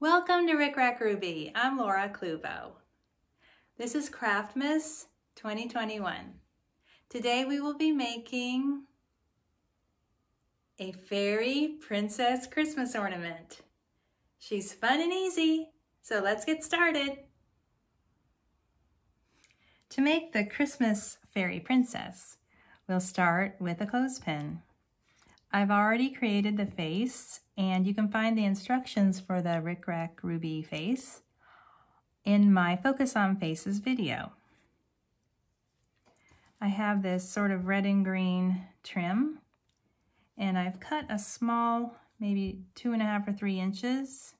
Welcome to Rick Rack Ruby. I'm Laura Cluvo. This is Craftmas 2021. Today we will be making a fairy princess Christmas ornament. She's fun and easy, so let's get started. To make the Christmas fairy princess, we'll start with a clothespin. I've already created the face, and you can find the instructions for the Rick Rack Ruby face in my Focus on Faces video. I have this sort of red and green trim, and I've cut a small, maybe 2.5 or 3 inches.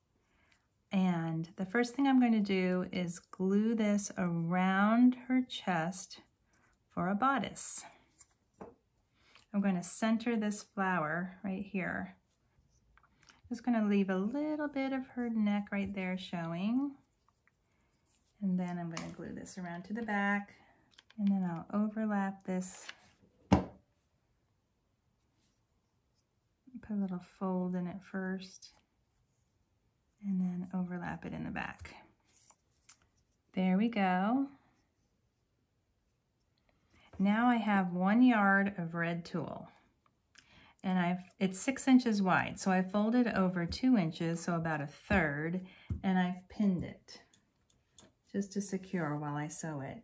And the first thing I'm going to do is glue this around her chest for a bodice. I'm going to center this flower right here. Just going to leave a little bit of her neck right there showing. And then I'm going to glue this around to the back. And then I'll overlap this. Put a little fold in it first. And then overlap it in the back. There we go. Now I have 1 yard of red tulle, and it's 6 inches wide, so I folded over 2 inches, so about 1/3, and I've pinned it just to secure while I sew it.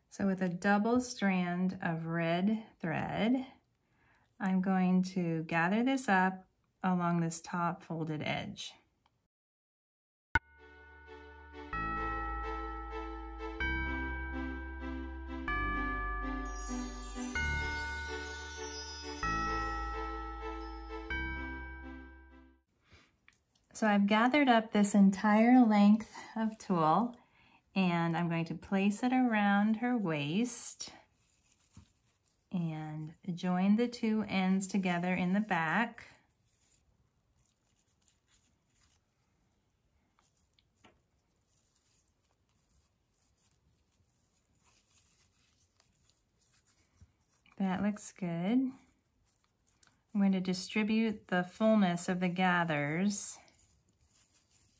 So with a double strand of red thread, I'm going to gather this up along this top folded edge. So I've gathered up this entire length of tulle, and I'm going to place it around her waist and join the 2 ends together in the back. That looks good. I'm going to distribute the fullness of the gathers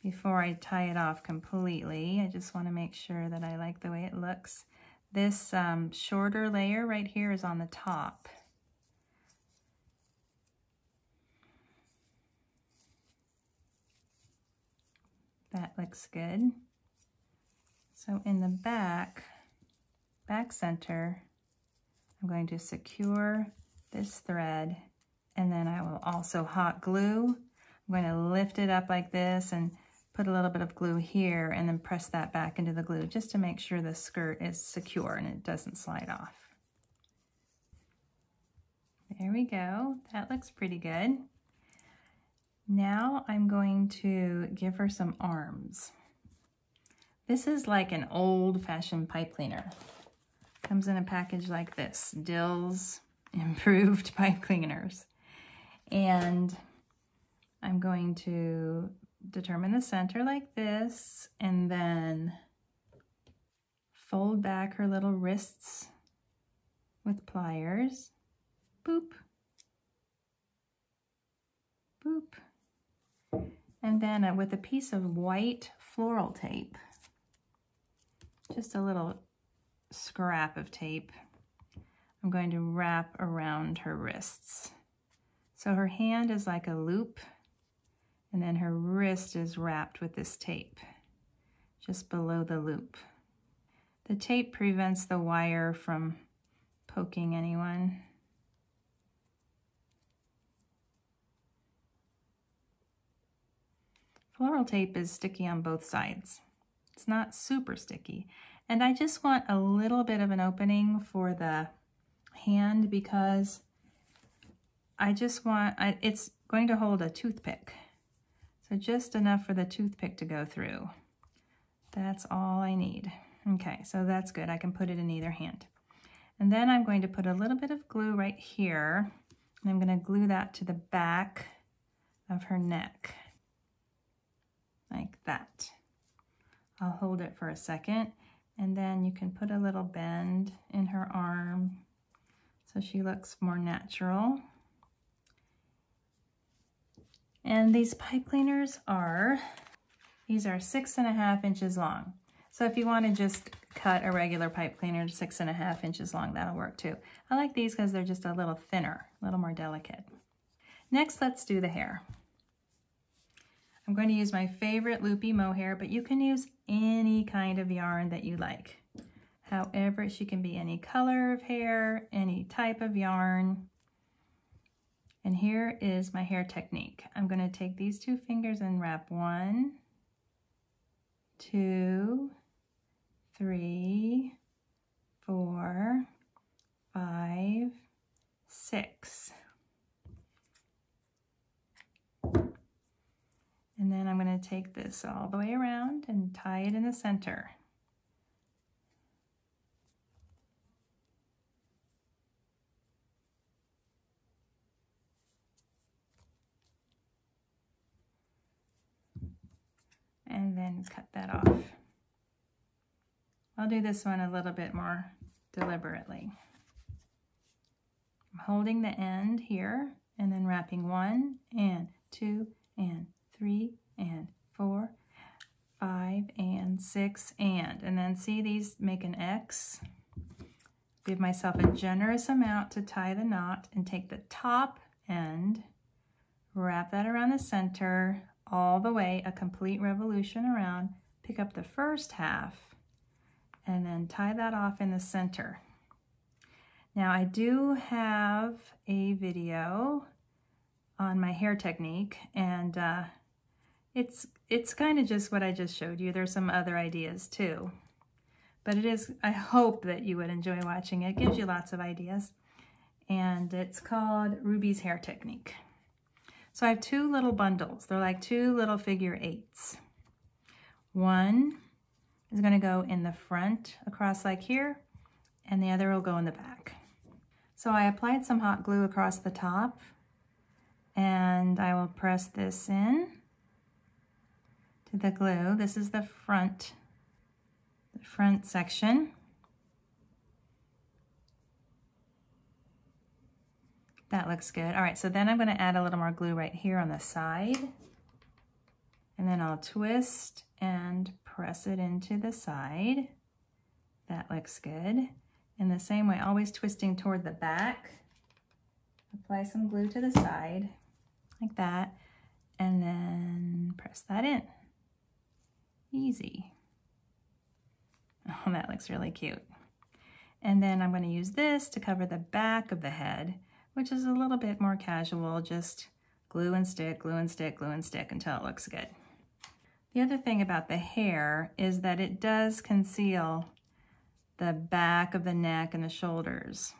before I tie it off completely. I just want to make sure that I like the way it looks. This shorter layer right here is on the top. That looks good. So in the back center, I'm going to secure this thread, and then I will also hot glue. I'm going to lift it up like this and put a little bit of glue here and then press that back into the glue just to make sure the skirt is secure and it doesn't slide off. There we go. That looks pretty good. Now I'm going to give her some arms. This is like an old-fashioned pipe cleaner. Comes in a package like this, Dill's improved pipe cleaners. And I'm going to determine the center like this, and then fold back her little wrists with pliers. Boop. Boop. And then with a piece of white floral tape, just a little scrap of tape, I'm going to wrap around her wrists. So her hand is like a loop, and then her wrist is wrapped with this tape just below the loop. The tape prevents the wire from poking anyone. Floral tape is sticky on both sides. It's not super sticky. And I just want a little bit of an opening for the hand because it's going to hold a toothpick. So just enough for the toothpick to go through. That's all I need. Okay, so that's good. I can put it in either hand. And then I'm going to put a little bit of glue right here, and I'm going to glue that to the back of her neck, like that. I'll hold it for a second, and then you can put a little bend in her arm so she looks more natural. And these pipe cleaners are These are 6.5 inches long. So if you want to just cut a regular pipe cleaner to 6.5 inches long, that'll work too. I like these because they're just a little thinner, a little more delicate. Next, let's do the hair. I'm going to use my favorite loopy mohair, but you can use any kind of yarn that you like. However, she can be any color of hair, any type of yarn. And here is my hair technique. I'm going to take these 2 fingers and wrap 1, 2, 3, 4, 5, 6. And then I'm going to take this all the way around and tie it in the center. And then cut that off. I'll do this one a little bit more deliberately. I'm holding the end here and then wrapping 1 and 2 and 3 and 4, 5 and 6 and then see these make an X. Give myself a generous amount to tie the knot and take the top end, wrap that around the center all the way, a complete revolution around, pick up the first half and then tie that off in the center. Now I do have a video on my hair technique, and it's kind of just what I just showed you. There's some other ideas too, but I hope that you would enjoy watching it. It gives you lots of ideas, and it's called Ruby's Hair Technique. So I have 2 little bundles. They're like 2 little figure 8s. One is going to go in the front across like here, and the other will go in the back. So I applied some hot glue across the top, and I will press this in to the glue. This is the front section. That looks good. All right, so then I'm going to add a little more glue right here on the side, and then I'll twist and press it into the side. That looks good. In the same way, always twisting toward the back. Apply some glue to the side, like that, and then press that in. Easy. Oh, that looks really cute. And then I'm going to use this to cover the back of the head, which is a little bit more casual, just glue and stick, glue and stick, glue and stick until it looks good. The other thing about the hair is that it does conceal the back of the neck and the shoulders,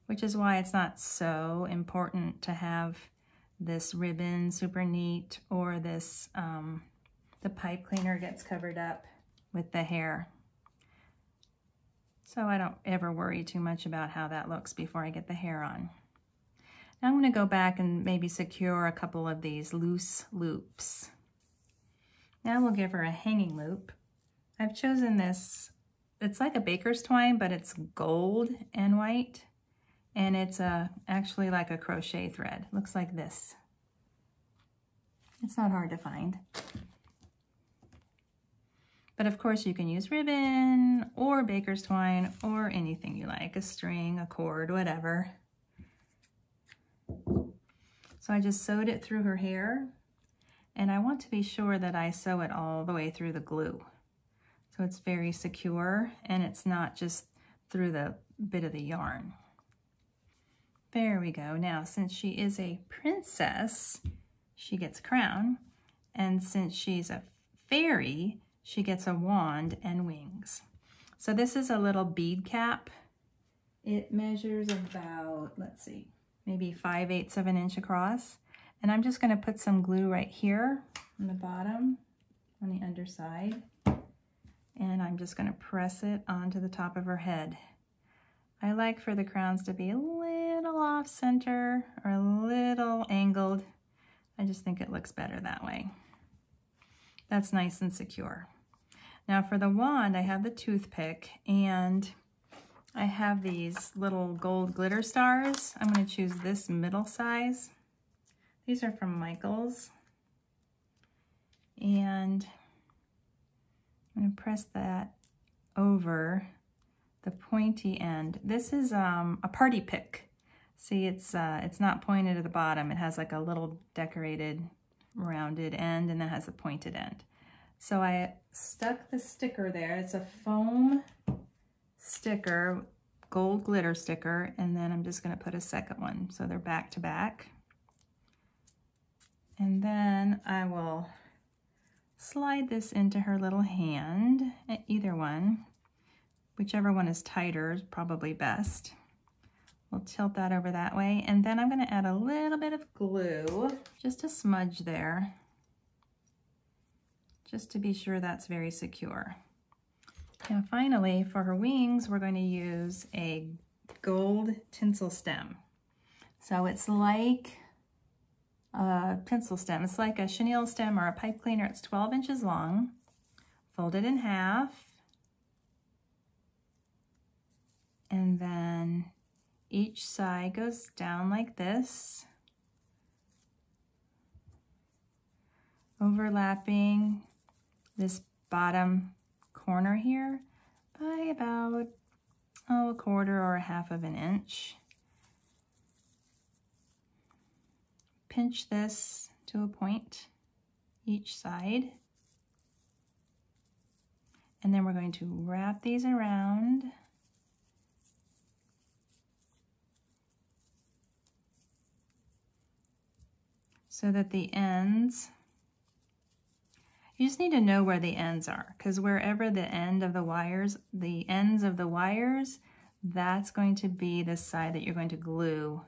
which is why it's not so important to have this ribbon super neat, or this, the pipe cleaner gets covered up with the hair. So I don't ever worry too much about how that looks before I get the hair on. Now I'm going to go back and maybe secure a couple of these loose loops. Now we'll give her a hanging loop. I've chosen this, it's like a baker's twine, but it's gold and white, and it's actually like a crochet thread. Looks like this. It's not hard to find. But of course you can use ribbon or baker's twine or anything you like, a string, a cord, whatever. So I just sewed it through her hair, and I want to be sure that I sew it all the way through the glue. So it's very secure and it's not just through the bit of the yarn. There we go. Now, since she is a princess, she gets a crown, and since she's a fairy, she gets a wand and wings. So this is a little bead cap. It measures about, let's see, maybe 5/8 of an inch across. And I'm just going to put some glue right here on the bottom, on the underside. And I'm just going to press it onto the top of her head. I like for the crowns to be a little off center or a little angled. I just think it looks better that way. That's nice and secure. Now for the wand, I have the toothpick, and I have these little gold glitter stars. I'm going to choose this middle size. These are from Michaels. And I'm going to press that over the pointy end. This is a party pick. See, it's not pointed at the bottom. It has like a little decorated rounded end, and then has a pointed end. So I stuck the sticker there. It's a foam sticker, gold glitter sticker, and then I'm just going to put a second one so they're back to back. And then I will slide this into her little hand, either one. Whichever one is tighter is probably best. We'll tilt that over that way, and then I'm going to add a little bit of glue, just a smudge there, just to be sure that's very secure. Now finally, for her wings, we're going to use a gold tinsel stem. So it's like a pencil stem. It's like a chenille stem or a pipe cleaner. It's 12 inches long, folded in half, and then each side goes down like this, overlapping this bottom corner here by about a quarter or a half of an inch. Pinch this to a point each side, and then we're going to wrap these around so that the ends, you just need to know where the ends are, because wherever the ends of the wires, that's going to be the side that you're going to glue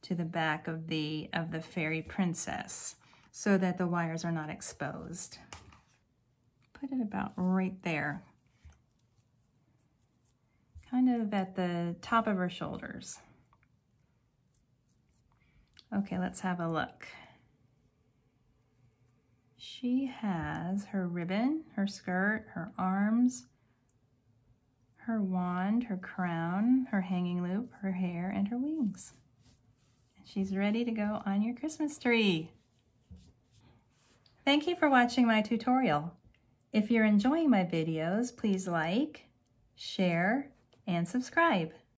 to the back of the fairy princess so that the wires are not exposed. Put it about right there, kind of at the top of her shoulders. Okay, let's have a look. She has her ribbon, her skirt, her arms, her wand, her crown, her hanging loop, her hair, and her wings. She's ready to go on your Christmas tree. Thank you for watching my tutorial. If you're enjoying my videos, please like, share, and subscribe.